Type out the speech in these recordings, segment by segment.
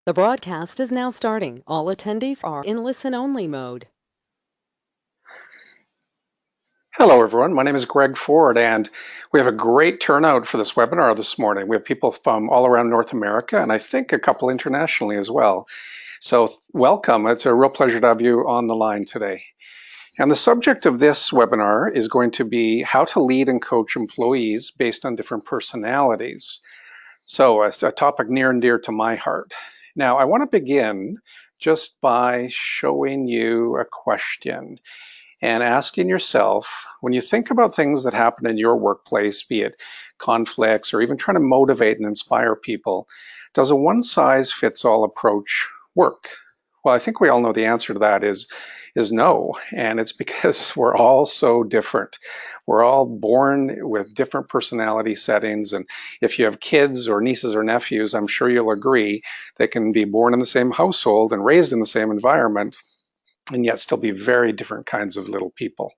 The broadcast is now starting. All attendees are in listen-only mode. Hello, everyone. My name is Greg Ford, and we have a great turnout for this webinar this morning. We have people from all around North America, and I think a couple internationally as well. So welcome. It's a real pleasure to have you on the line today. And the subject of this webinar is going to be how to lead and coach employees based on different personalities. So it's a topic near and dear to my heart. Now, I want to begin just by showing you a question and asking yourself, when you think about things that happen in your workplace, be it conflicts or even trying to motivate and inspire people, does a one-size-fits-all approach work? Well, I think we all know the answer to that is no, and it's because we're all so different. We're all born with different personality settings, and if you have kids or nieces or nephews, I'm sure you'll agree they can be born in the same household and raised in the same environment, and yet still be very different kinds of little people.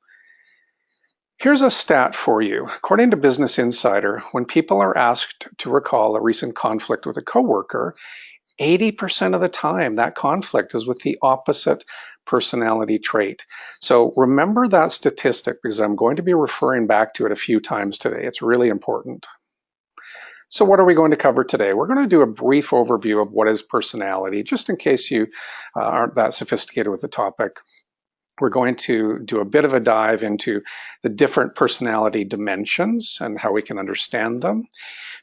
Here's a stat for you. According to Business Insider, when people are asked to recall a recent conflict with a coworker, 80% of the time that conflict is with the opposite personality trait. So remember that statistic because I'm going to be referring back to it a few times today. It's really important. So what are we going to cover today? We're going to do a brief overview of what is personality, just in case you aren't that sophisticated with the topic. We're going to do a bit of a dive into the different personality dimensions and how we can understand them.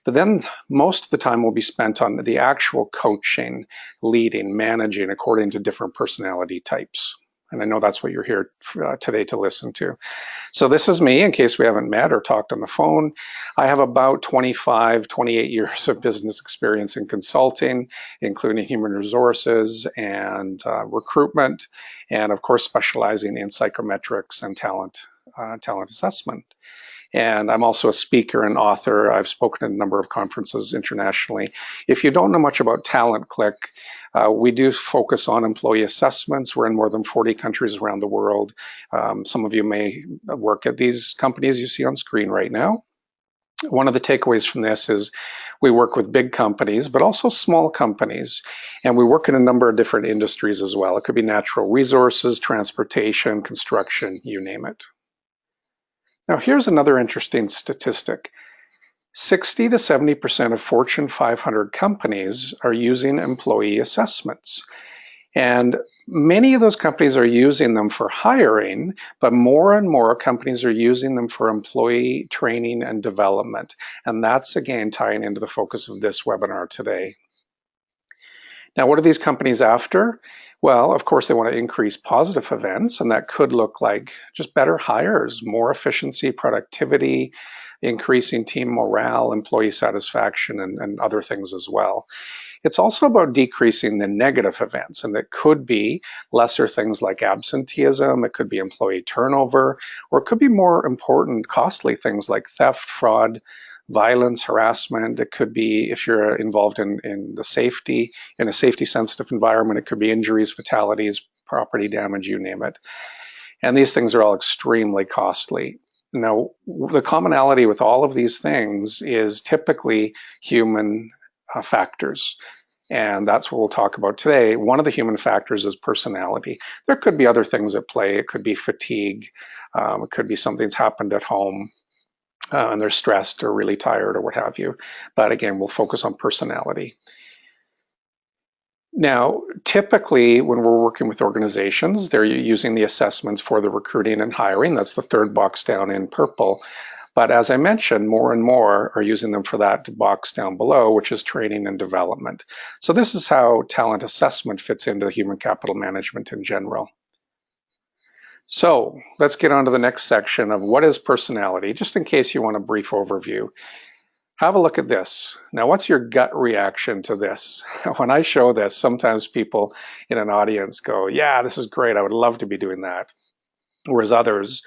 But then most of the time will be spent on the actual coaching, leading, managing according to different personality types. And I know that's what you're here today to listen to. So this is me, in case we haven't met or talked on the phone. I have about 25, 28 years of business experience in consulting, including human resources and recruitment, and of course specializing in psychometrics and talent assessment. And I'm also a speaker and author. I've spoken at a number of conferences internationally. If you don't know much about Talent Click, we do focus on employee assessments. We're in more than 40 countries around the world. Some of you may work at these companies you see on screen right now. One of the takeaways from this is we work with big companies, but also small companies. And we work in a number of different industries as well. It could be natural resources, transportation, construction, you name it. Now, here's another interesting statistic. 60 to 70% of Fortune 500 companies are using employee assessments. And many of those companies are using them for hiring, but more and more companies are using them for employee training and development. And that's, again, tying into the focus of this webinar today. Now, what are these companies after? Well, of course, they want to increase positive events, and that could look like just better hires, more efficiency, productivity, increasing team morale, employee satisfaction, and other things as well. It's also about decreasing the negative events, and it could be lesser things like absenteeism, it could be employee turnover, or it could be more important, costly things like theft, fraud, violence, harassment. It could be, if you're involved in the safety, in a safety sensitive environment, it could be injuries, fatalities, property damage, you name it. And these things are all extremely costly. Now, the commonality with all of these things is typically human factors. And that's what we'll talk about today. One of the human factors is personality. There could be other things at play. It could be fatigue. It could be something's happened at home. And they're stressed or really tired or what have you. But again, we'll focus on personality. Now, typically when we're working with organizations, they're using the assessments for the recruiting and hiring. That's the third box down in purple. But as I mentioned, more and more are using them for that box down below, which is training and development. So this is how talent assessment fits into human capital management in general. So let's get on to the next section of what is personality, just in case you want a brief overview. Have a look at this. Now, what's your gut reaction to this? When I show this, sometimes people in an audience go, yeah, this is great. I would love to be doing that. Whereas others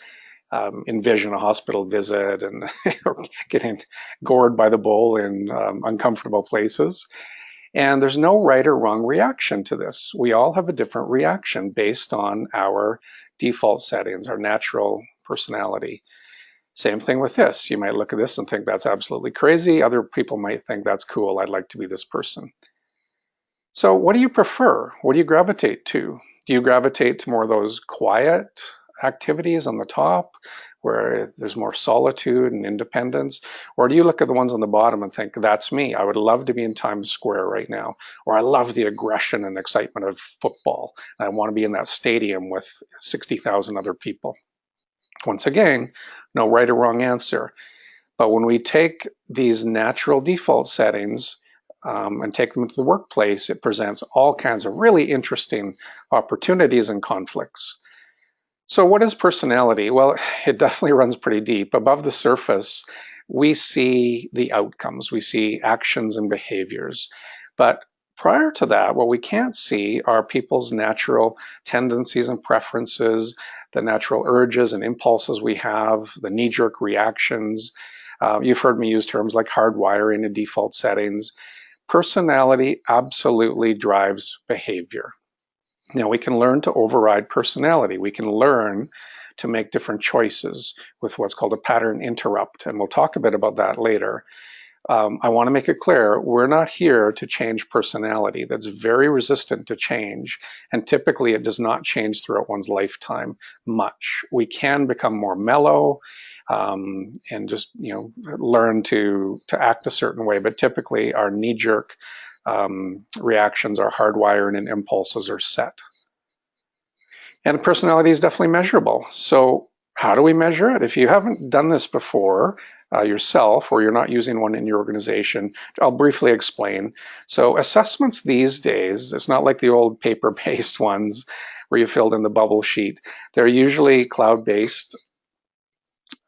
envision a hospital visit and getting gored by the bull in uncomfortable places. And there's no right or wrong reaction to this. We all have a different reaction based on our default settings, our natural personality. Same thing with this. You might look at this and think that's absolutely crazy. Other people might think that's cool. I'd like to be this person. So what do you prefer? What do you gravitate to? Do you gravitate to more of those quiet activities on the top where there's more solitude and independence? Or do you look at the ones on the bottom and think, that's me. I would love to be in Times Square right now. Or I love the aggression and excitement of football. I want to be in that stadium with 60,000 other people. Once again, no right or wrong answer. But when we take these natural default settings and take them to the workplace, it presents all kinds of really interesting opportunities and conflicts. So what is personality? Well, it definitely runs pretty deep. Above the surface, we see the outcomes, we see actions and behaviors. But prior to that, what we can't see are people's natural tendencies and preferences, the natural urges and impulses we have, the knee-jerk reactions. You've heard me use terms like hardwiring and default settings. Personality absolutely drives behavior. Now, we can learn to override personality. We can learn to make different choices with what's called a pattern interrupt, and we'll talk a bit about that later. I want to make it clear, we're not here to change personality. That's very resistant to change, and typically it does not change throughout one's lifetime much. We can become more mellow and just learn to act a certain way, but typically our knee-jerk reactions, our hardwiring and impulses are set. And personality is definitely measurable. So how do we measure it? If you haven't done this before yourself, or you're not using one in your organization, I'll briefly explain. So assessments these days, it's not like the old paper-based ones where you filled in the bubble sheet. They're usually cloud-based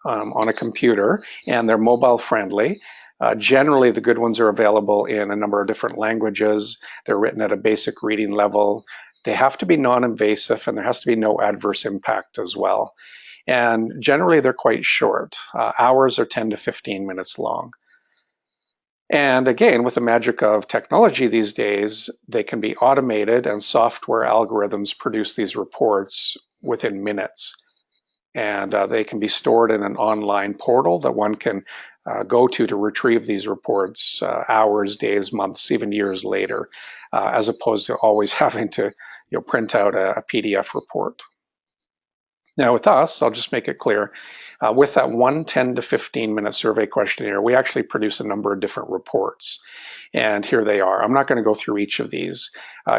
on a computer, and they're mobile friendly. Generally, the good ones are available in a number of different languages. They're written at a basic reading level. They have to be non-invasive, and there has to be no adverse impact as well. And generally, they're quite short. Hours are 10 to 15 minutes long. And again, with the magic of technology these days, they can be automated, and software algorithms produce these reports within minutes. And they can be stored in an online portal that one can go to retrieve these reports hours, days, months, even years later, as opposed to always having to print out a PDF report. Now with us, I'll just make it clear, with that 10 to 15 minute survey questionnaire, we actually produce a number of different reports. And here they are. I'm not going to go through each of these.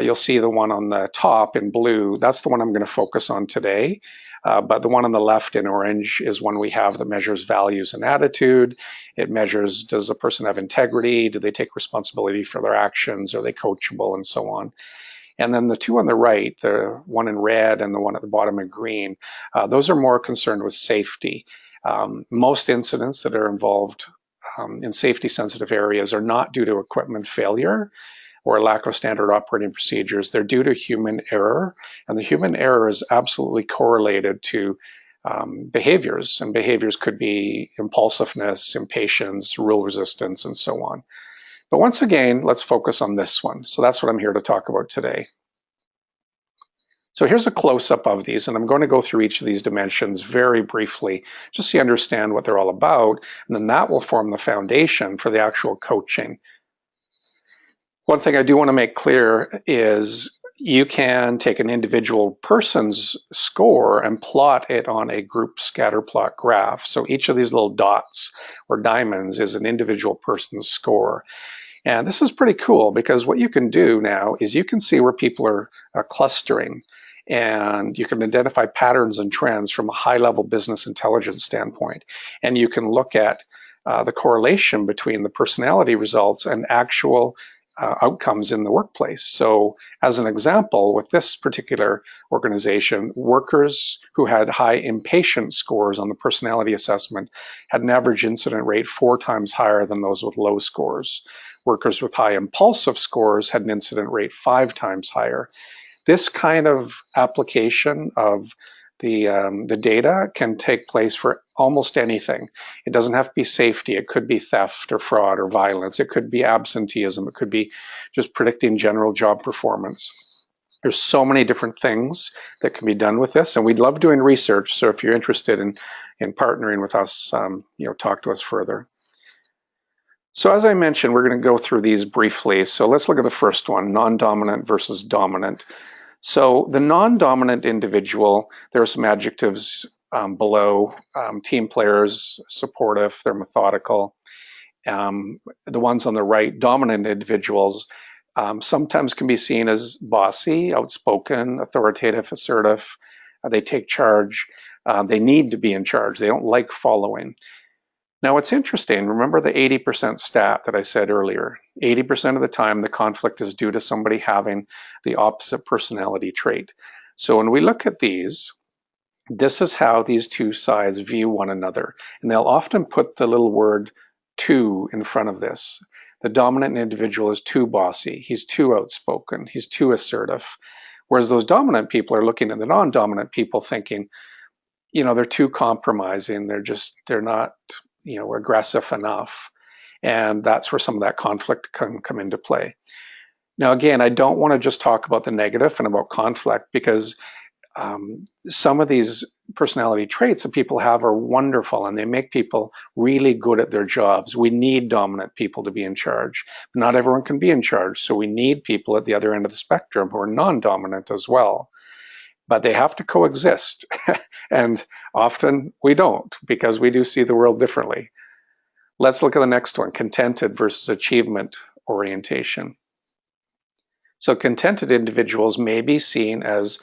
You'll see the one on the top in blue. That's the one I'm going to focus on today. But the one on the left in orange is one we have that measures values and attitude. It measures, does a person have integrity? Do they take responsibility for their actions? Are they coachable? And so on. And then the two on the right, the one in red and the one at the bottom in green, those are more concerned with safety. Most incidents that are involved in safety sensitive areas are not due to equipment failure or a lack of standard operating procedures. They're due to human error, and the human error is absolutely correlated to behaviors, and behaviors could be impulsiveness, impatience, rule resistance, and so on. But once again, let's focus on this one. So that's what I'm here to talk about today. So here's a close-up of these, and I'm going to go through each of these dimensions very briefly, just so you understand what they're all about, and then that will form the foundation for the actual coaching. One thing I do want to make clear is you can take an individual person's score and plot it on a group scatter plot graph. So each of these little dots or diamonds is an individual person's score. And this is pretty cool because what you can do now is you can see where people are clustering, and you can identify patterns and trends from a high-level business intelligence standpoint. And you can look at the correlation between the personality results and actual outcomes in the workplace. So as an example, with this particular organization, workers who had high impatient scores on the personality assessment had an average incident rate 4 times higher than those with low scores. Workers with high impulsive scores had an incident rate 5 times higher. This kind of application of the data can take place for almost anything. It doesn't have to be safety. It could be theft or fraud or violence. It could be absenteeism. It could be just predicting general job performance. There's so many different things that can be done with this, and we'd love doing research. So if you're interested in partnering with us, talk to us further. So as I mentioned, we're going to go through these briefly. So let's look at the first one, non-dominant versus dominant. So the non-dominant individual, there are some adjectives below. Team players, supportive, they're methodical. The ones on the right, dominant individuals, sometimes can be seen as bossy, outspoken, authoritative, assertive. They take charge. They need to be in charge. They don't like following. Now, what's interesting, remember the 80% stat that I said earlier. 80% of the time, the conflict is due to somebody having the opposite personality trait. So when we look at these, this is how these two sides view one another. And they'll often put the little word too in front of this. The dominant individual is too bossy. He's too outspoken. He's too assertive. Whereas those dominant people are looking at the non-dominant people thinking, they're too compromising. They're not, aggressive enough. And that's where some of that conflict can come into play. Now, again, I don't want to just talk about the negative and about conflict because some of these personality traits that people have are wonderful and they make people really good at their jobs. We need dominant people to be in charge. Not everyone can be in charge, so we need people at the other end of the spectrum who are non-dominant as well. But they have to coexist. And often we don't because we do see the world differently. Let's look at the next one, contented versus achievement orientation. So contented individuals may be seen as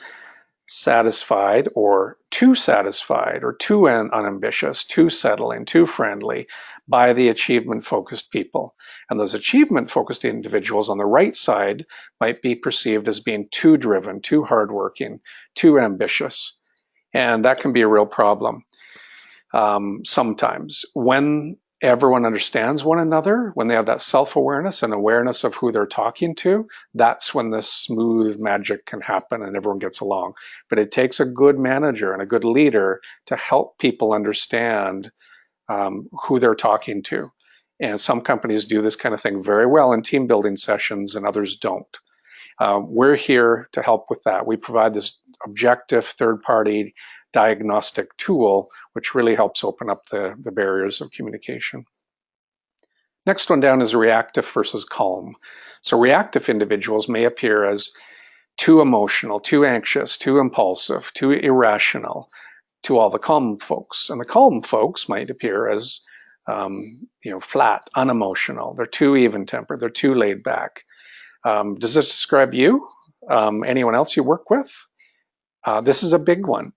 satisfied or too unambitious, too settling, too friendly by the achievement-focused people. And those achievement-focused individuals on the right side might be perceived as being too driven, too hardworking, too ambitious. And that can be a real problem sometimes. When everyone understands one another, when they have that self-awareness and awareness of who they're talking to, that's when this smooth magic can happen and everyone gets along. But it takes a good manager and a good leader to help people understand who they're talking to. And some companies do this kind of thing very well in team building sessions and others don't. We're here to help with that. We provide this objective third-party diagnostic tool, which really helps open up the barriers of communication. Next one down is reactive versus calm. So reactive individuals may appear as too emotional, too anxious, too impulsive, too irrational to all the calm folks. And the calm folks might appear as flat, unemotional. They're too even-tempered. They're too laid back. Does this describe you? Anyone else you work with? This is a big one.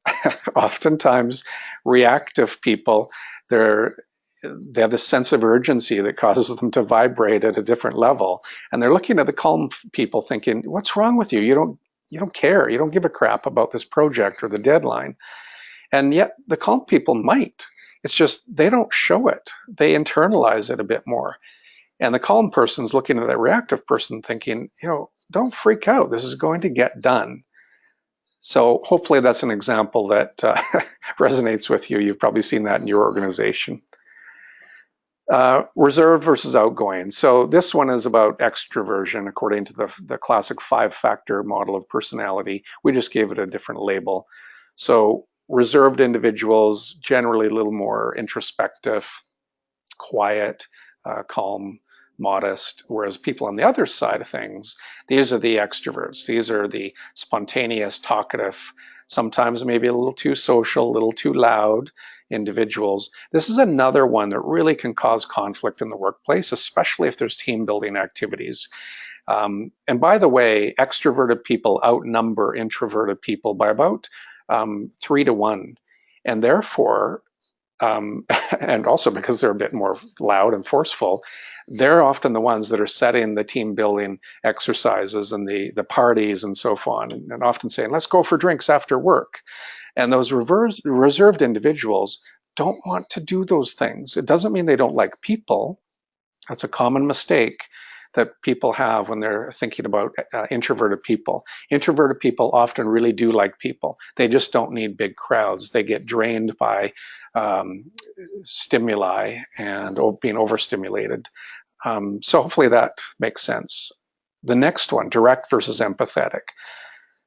Oftentimes, reactive people, they have this sense of urgency that causes them to vibrate at a different level. And they're looking at the calm people thinking, what's wrong with you? You don't care. You don't give a crap about this project or the deadline. And yet the calm people might. It's just they don't show it. They internalize it a bit more. And the calm person's looking at that reactive person thinking, don't freak out. This is going to get done. So hopefully that's an example that resonates with you. You've probably seen that in your organization. Reserved versus outgoing. So this one is about extroversion according to the classic 5-factor model of personality. We just gave it a different label. So reserved individuals, generally a little more introspective, quiet, calm, modest, whereas people on the other side of things, these are the extroverts. These are the spontaneous, talkative, sometimes maybe a little too social, a little too loud individuals. This is another one that really can cause conflict in the workplace, especially if there's team building activities. And by the way, extroverted people outnumber introverted people by about 3 to 1. And therefore, and also because they're a bit more loud and forceful, they're often the ones that are setting the team building exercises and the parties and so on, and often saying, let's go for drinks after work. And those reserved individuals don't want to do those things. It doesn't mean they don't like people. That's a common mistake that people have when they're thinking about introverted people. Introverted people often really do like people. They just don't need big crowds. They get drained by stimuli and being overstimulated. So hopefully that makes sense. The next one, direct versus empathetic.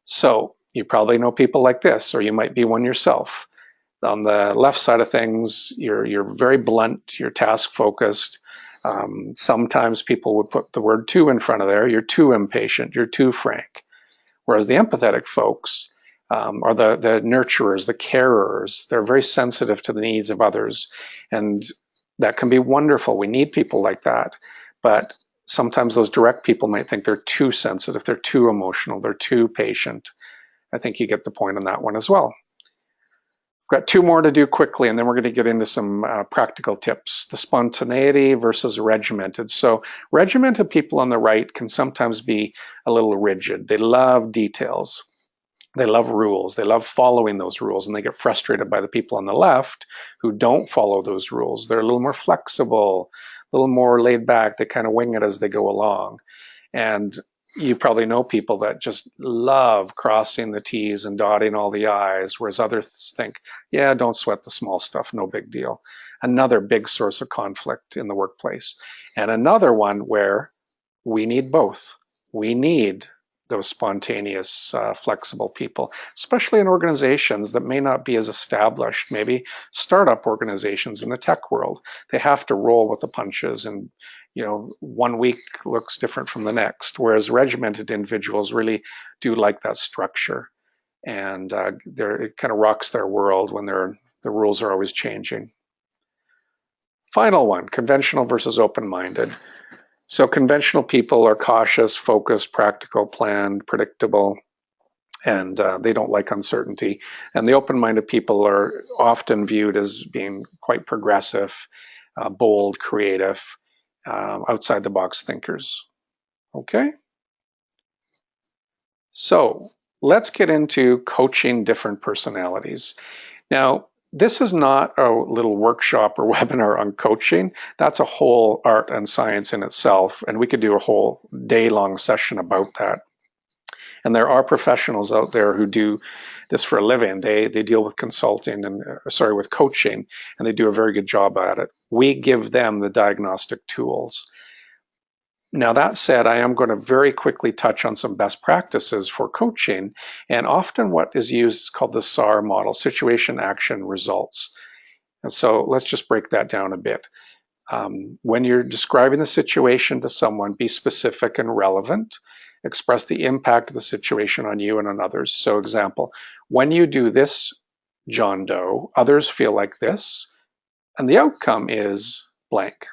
So you probably know people like this, or you might be one yourself. On the left side of things, you're very blunt, you're task focused. Sometimes people would put the word too in front of there. You're too impatient. You're too frank. Whereas the empathetic folks are the nurturers, the carers. They're very sensitive to the needs of others. And that can be wonderful. We need people like that. But sometimes those direct people might think they're too sensitive, they're too emotional, they're too patient. I think you get the point on that one as well. We've got two more to do quickly, and then we're going to get into some practical tips. The spontaneity versus regimented. So regimented people on the right can sometimes be a little rigid. They love details. They love rules. They love following those rules, and they get frustrated by the people on the left who don't follow those rules. They're a little more flexible, a little more laid back. They kind of wing it as they go along. And you probably know people that just love crossing the T's and dotting all the I's, whereas others think, yeah, don't sweat the small stuff, no big deal. Another big source of conflict in the workplace. And another one where we need both. We need those spontaneous, flexible people, especially in organizations that may not be as established, maybe startup organizations in the tech world. They have to roll with the punches, and one week looks different from the next, whereas regimented individuals really do like that structure, and it kind of rocks their world when the rules are always changing. Final one, conventional versus open-minded. So conventional people are cautious, focused, practical, planned, predictable, and they don't like uncertainty. And the open-minded people are often viewed as being quite progressive, bold, creative, outside-the-box thinkers. Okay? So let's get into coaching different personalities. Now, this is not a little workshop or webinar on coaching. That's a whole art and science in itself, and we could do a whole day-long session about that. And there are professionals out there who do this for a living. They deal with consulting and with coaching, and they do a very good job at it. We give them the diagnostic tools. Now, that said, I am going to very quickly touch on some best practices for coaching, and often what is used is called the SAR model, situation, action, results. And so let's just break that down a bit. When you're describing the situation to someone, be specific and relevant. Express the impact of the situation on you and on others. So example, when you do this, John Doe, others feel like this, and the outcome is blank.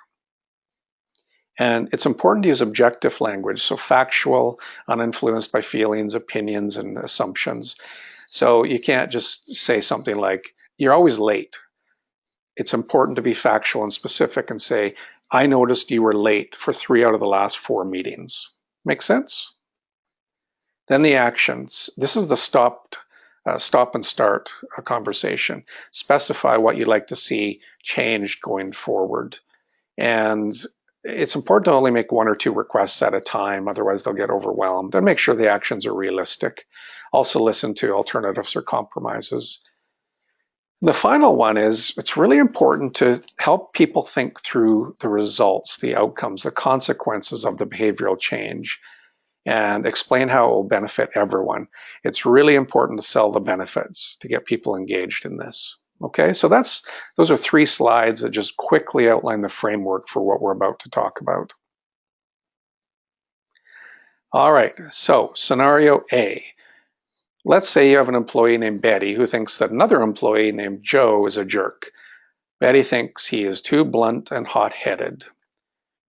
And it's important to use objective language, so factual, uninfluenced by feelings, opinions, and assumptions. So you can't just say something like, you're always late. It's important to be factual and specific and say, I noticed you were late for 3 out of the last 4 meetings. Make sense? Then the actions. This is the stop and start a conversation. Specify what you'd like to see changed going forward. And it's important to only make 1 or 2 requests at a time, otherwise they'll get overwhelmed. And make sure the actions are realistic. Also listen to alternatives or compromises. The final one is, it's really important to help people think through the results, the outcomes, the consequences of the behavioral change, and explain how it will benefit everyone. It's really important to sell the benefits to get people engaged in this. Okay, so those are 3 slides that just quickly outline the framework for what we're about to talk about. All right, so scenario A. Let's say you have an employee named Betty who thinks that another employee named Joe is a jerk. Betty thinks he is too blunt and hot-headed.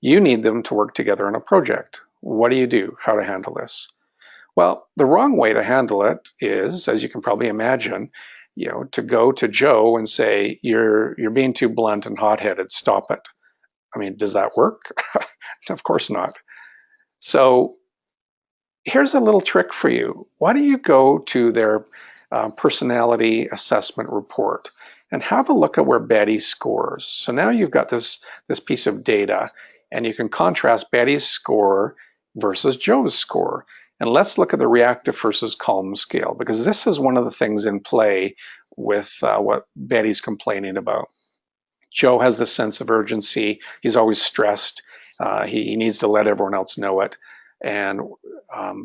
You need them to work together on a project. What do you do? How to handle this? Well, the wrong way to handle it is, as you can probably imagine, to go to Joe and say, you're being too blunt and hot-headed, stop it. I mean, does that work? Of course not. So here's a little trick for you. Why don't you go to their personality assessment report and have a look at where Betty scores. So now you've got this piece of data, and you can contrast Betty's score versus Joe's score. And let's look at the reactive versus calm scale, because this is one of the things in play with what Betty's complaining about. Joe has this sense of urgency. He's always stressed. He needs to let everyone else know it. And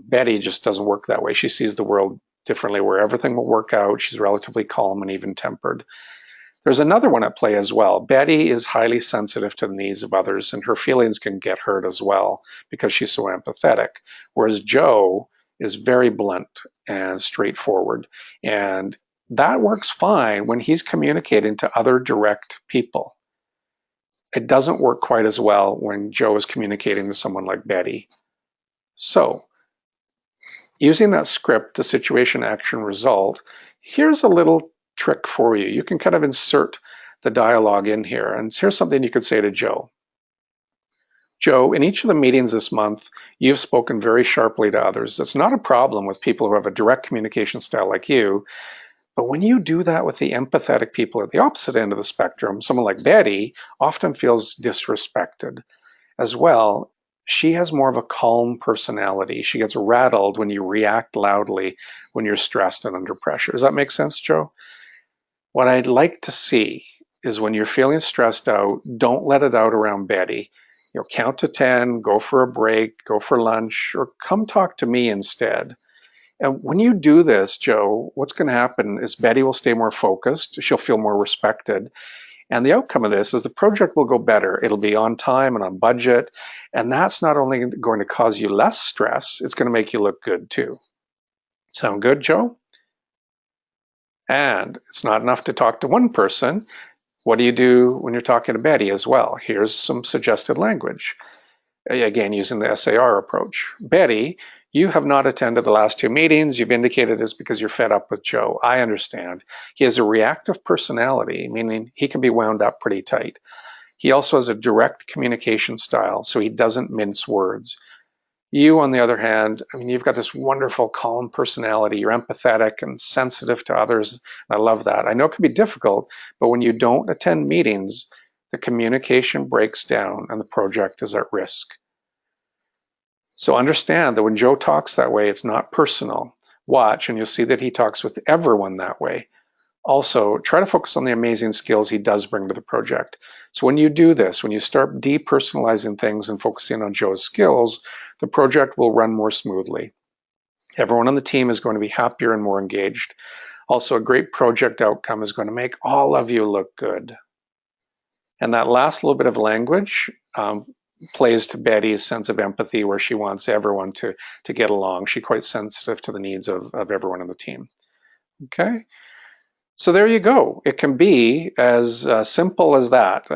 Betty just doesn't work that way. She sees the world differently, where everything will work out. She's relatively calm and even-tempered. There's another one at play as well. Betty is highly sensitive to the needs of others, and her feelings can get hurt as well because she's so empathetic. Whereas Jo is very blunt and straightforward. And that works fine when he's communicating to other direct people. It doesn't work quite as well when Jo is communicating to someone like Betty. So, using that script to situation, action, result, here's a little trick for you. You can kind of insert the dialogue in here. And here's something you could say to Jo. Jo, in each of the meetings this month, you've spoken very sharply to others. That's not a problem with people who have a direct communication style like you. But when you do that with the empathetic people at the opposite end of the spectrum, someone like Betty often feels disrespected. As well, she has more of a calm personality. She gets rattled when you react loudly when you're stressed and under pressure. Does that make sense, Jo? What I'd like to see is when you're feeling stressed out, don't let it out around Betty. Count to 10, go for a break, go for lunch, or come talk to me instead. And when you do this, Jo, what's going to happen is Betty will stay more focused. She'll feel more respected. And the outcome of this is the project will go better. It'll be on time and on budget. And that's not only going to cause you less stress, it's going to make you look good too. Sound good, Jo? And it's not enough to talk to one person. What do you do when you're talking to Betty as well? Here's some suggested language. Again, using the SAR approach. Betty, you have not attended the last 2 meetings. You've indicated it's because you're fed up with Jo. I understand. He has a reactive personality, meaning he can be wound up pretty tight. He also has a direct communication style, so he doesn't mince words. You, on the other hand, you've got this wonderful, calm personality. You're empathetic and sensitive to others. I love that. I know it can be difficult, but when you don't attend meetings, the communication breaks down and the project is at risk. So understand that when Jo talks that way, it's not personal. Watch, and you'll see that he talks with everyone that way. Also, try to focus on the amazing skills he does bring to the project. So when you do this, when you start depersonalizing things and focusing on Jo's skills, the project will run more smoothly. Everyone on the team is going to be happier and more engaged. Also, a great project outcome is going to make all of you look good. And that last little bit of language plays to Betty's sense of empathy, where she wants everyone to get along. She's quite sensitive to the needs of everyone on the team. Okay? So there you go. It can be as simple as that.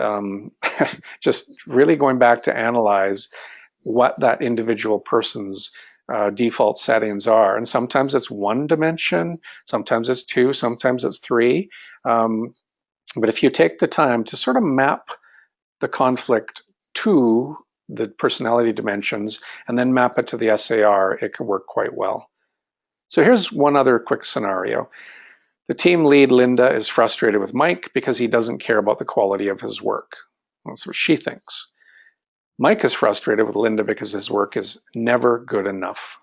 Just really going back to analyze what that individual person's default settings are. And sometimes it's 1 dimension, sometimes it's 2, sometimes it's 3. But if you take the time to sort of map the conflict to the personality dimensions and then map it to the SAR, it can work quite well. So here's one other quick scenario. The team lead, Linda, is frustrated with Mike because he doesn't care about the quality of his work. That's what she thinks. Mike is frustrated with Linda because his work is never good enough.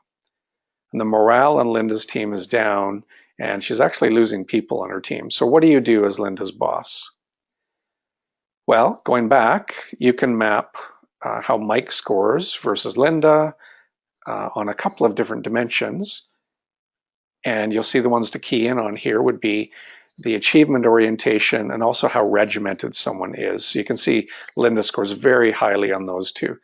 And the morale on Linda's team is down, and she's actually losing people on her team. So what do you do as Linda's boss? Well, going back, you can map how Mike scores versus Linda on a couple of different dimensions. And you'll see the ones to key in on here would be the achievement orientation and also how regimented someone is. So you can see Linda scores very highly on those two.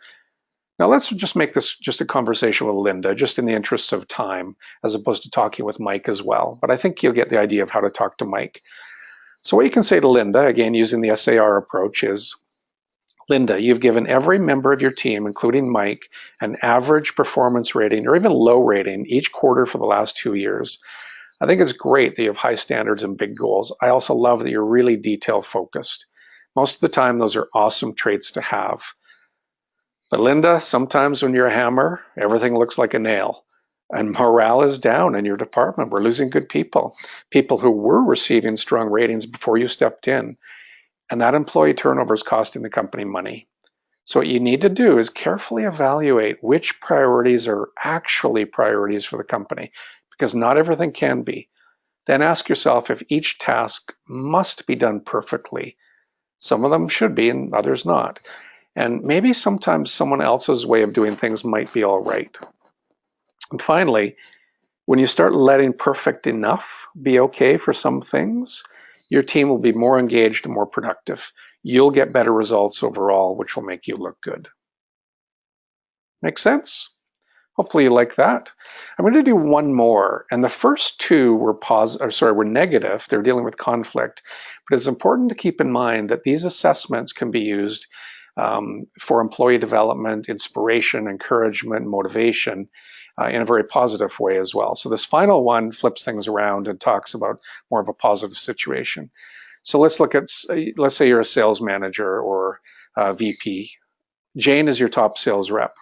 Now let's just make this just a conversation with Linda, just in the interests of time, as opposed to talking with Mike as well. But I think you'll get the idea of how to talk to Mike. So what you can say to Linda, again using the SAR approach, is, Linda, you've given every member of your team, including Mike, an average performance rating or even low rating each quarter for the last 2 years. I think it's great that you have high standards and big goals. I also love that you're really detail focused. Most of the time, those are awesome traits to have. But Linda, sometimes when you're a hammer, everything looks like a nail. And morale is down in your department. We're losing good people. People who were receiving strong ratings before you stepped in. And that employee turnover is costing the company money. So what you need to do is carefully evaluate which priorities are actually priorities for the company, because not everything can be. Then ask yourself if each task must be done perfectly. Some of them should be and others not. And maybe sometimes someone else's way of doing things might be all right. And finally, when you start letting perfect enough be okay for some things, your team will be more engaged and more productive. You'll get better results overall, which will make you look good. Make sense? Hopefully you like that. I'm going to do one more, and the first two were negative. They're dealing with conflict, but it's important to keep in mind that these assessments can be used for employee development, inspiration, encouragement, motivation in a very positive way as well. So this final one flips things around and talks about more of a positive situation. So let's say you're a sales manager or a VP. Jane is your top sales rep.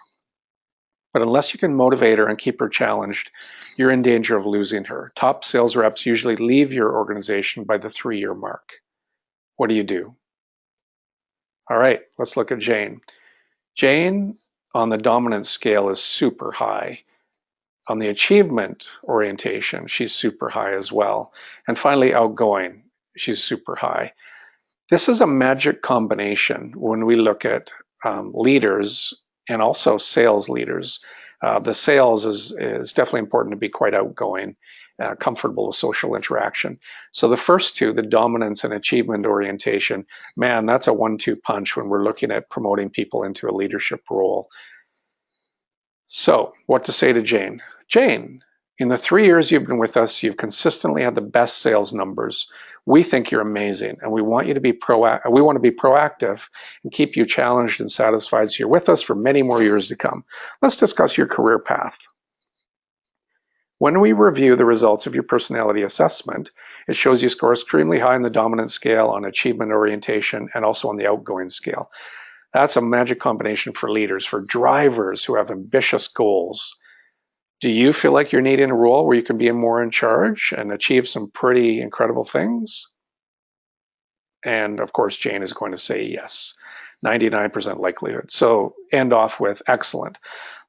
But unless you can motivate her and keep her challenged, you're in danger of losing her. Top sales reps usually leave your organization by the 3-year mark. What do? All right, let's look at Jane. Jane on the dominance scale is super high. On the achievement orientation, she's super high as well. And finally, outgoing, she's super high. This is a magic combination when we look at leaders and also sales leaders. The sales is definitely important to be quite outgoing, comfortable with social interaction. So the first two, the dominance and achievement orientation, man, that's a 1-2 punch when we're looking at promoting people into a leadership role. So what to say to Jane? Jane, in the 3 years you've been with us, you've consistently had the best sales numbers. We think you're amazing, and we want you to be proactive. We want to be proactive and keep you challenged and satisfied so you're with us for many more years to come. Let's discuss your career path. When we review the results of your personality assessment, it shows you score extremely high in the dominant scale, on achievement orientation, and also on the outgoing scale. That's a magic combination for leaders, for drivers who have ambitious goals. Do you feel like you're needing a role where you can be more in charge and achieve some pretty incredible things? And of course, Jane is going to say yes, 99% likelihood. So end off with excellent.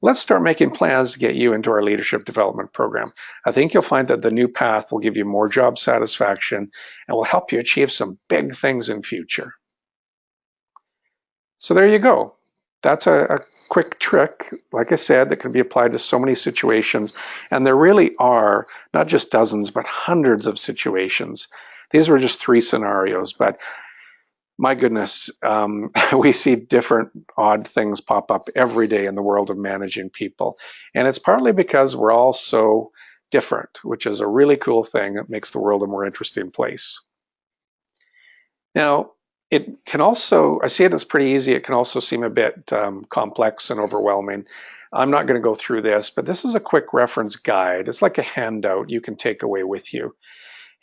Let's start making plans to get you into our leadership development program. I think you'll find that the new path will give you more job satisfaction and will help you achieve some big things in future. So there you go. That's a quick trick, like I said, that can be applied to so many situations. And there really are not just dozens, but hundreds of situations. These were just 3 scenarios, but my goodness, we see different odd things pop up every day in the world of managing people. And it's partly because we're all so different, which is a really cool thing that makes the world a more interesting place. Now, it can also, I see it as pretty easy. It can also seem a bit complex and overwhelming. I'm not going to go through this, but this is a quick reference guide. It's like a handout you can take away with you.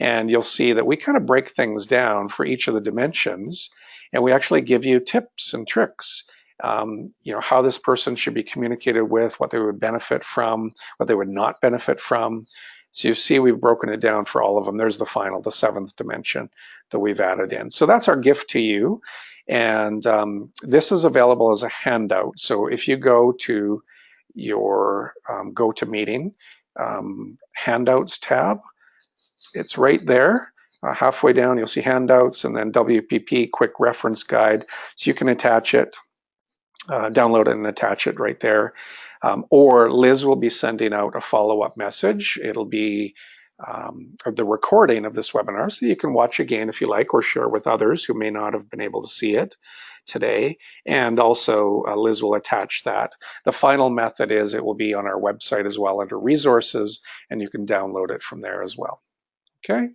And you'll see that we kind of break things down for each of the dimensions, and we actually give you tips and tricks. How this person should be communicated with, what they would benefit from, what they would not benefit from. So you see we've broken it down for all of them. There's the final, the 7th dimension that we've added in. So that's our gift to you. And this is available as a handout. So if you go to your GoToMeeting handouts tab, it's right there. Halfway down, you'll see handouts and then WPP quick reference guide. So you can attach it, download it and attach it right there. Or Liz will be sending out a follow-up message. It'll be the recording of this webinar so you can watch again if you like, or share with others who may not have been able to see it today. And also Liz will attach that. The final method is it will be on our website as well under resources, and you can download it from there as well. Okay,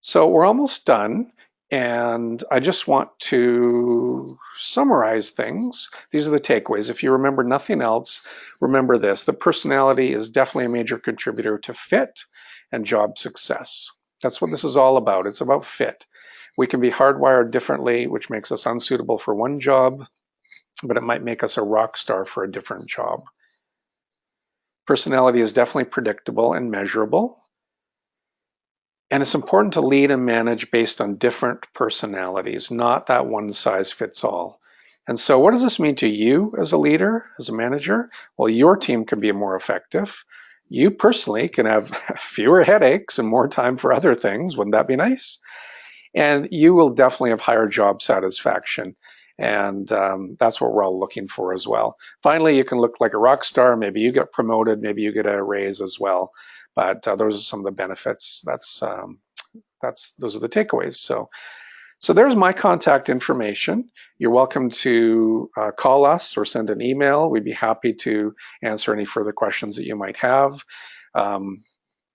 so we're almost done. And I just want to summarize things. These are the takeaways. If you remember nothing else, remember this. The personality is definitely a major contributor to fit and job success. That's what this is all about. It's about fit. We can be hardwired differently, which makes us unsuitable for one job, but it might make us a rock star for a different job. Personality is definitely predictable and measurable. And it's important to lead and manage based on different personalities, not that one size fits all. And so what does this mean to you as a leader, as a manager? Well, your team can be more effective. You personally can have fewer headaches and more time for other things. Wouldn't that be nice? And you will definitely have higher job satisfaction. And that's what we're all looking for as well. Finally, you can look like a rock star. Maybe you get promoted. Maybe you get a raise as well. but those are some of the benefits. Those are the takeaways. So there's my contact information. You're welcome to call us or send an email. We'd be happy to answer any further questions that you might have.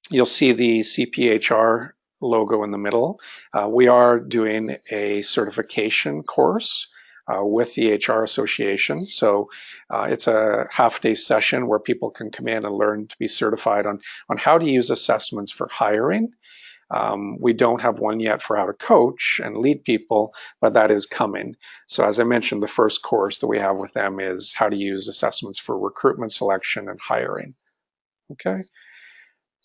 You'll see the CPHR logo in the middle. We are doing a certification course with the HR Association. So it's a half-day session where people can come in and learn to be certified on how to use assessments for hiring. We don't have one yet for how to coach and lead people, but that is coming. So as I mentioned, the first course that we have with them is how to use assessments for recruitment, selection, and hiring. Okay.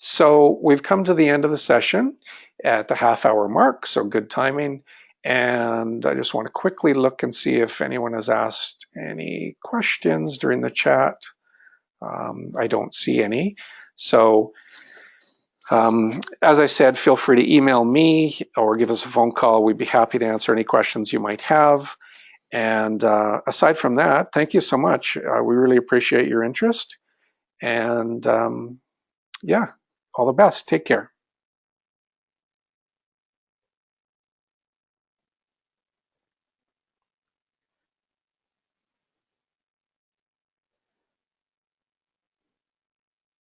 So we've come to the end of the session at the half-hour mark, so good timing. And I just want to quickly look and see if anyone has asked any questions during the chat. I don't see any. So as I said, feel free to email me or give us a phone call. We'd be happy to answer any questions you might have. And aside from that, thank you so much. We really appreciate your interest. And yeah, all the best. Take care.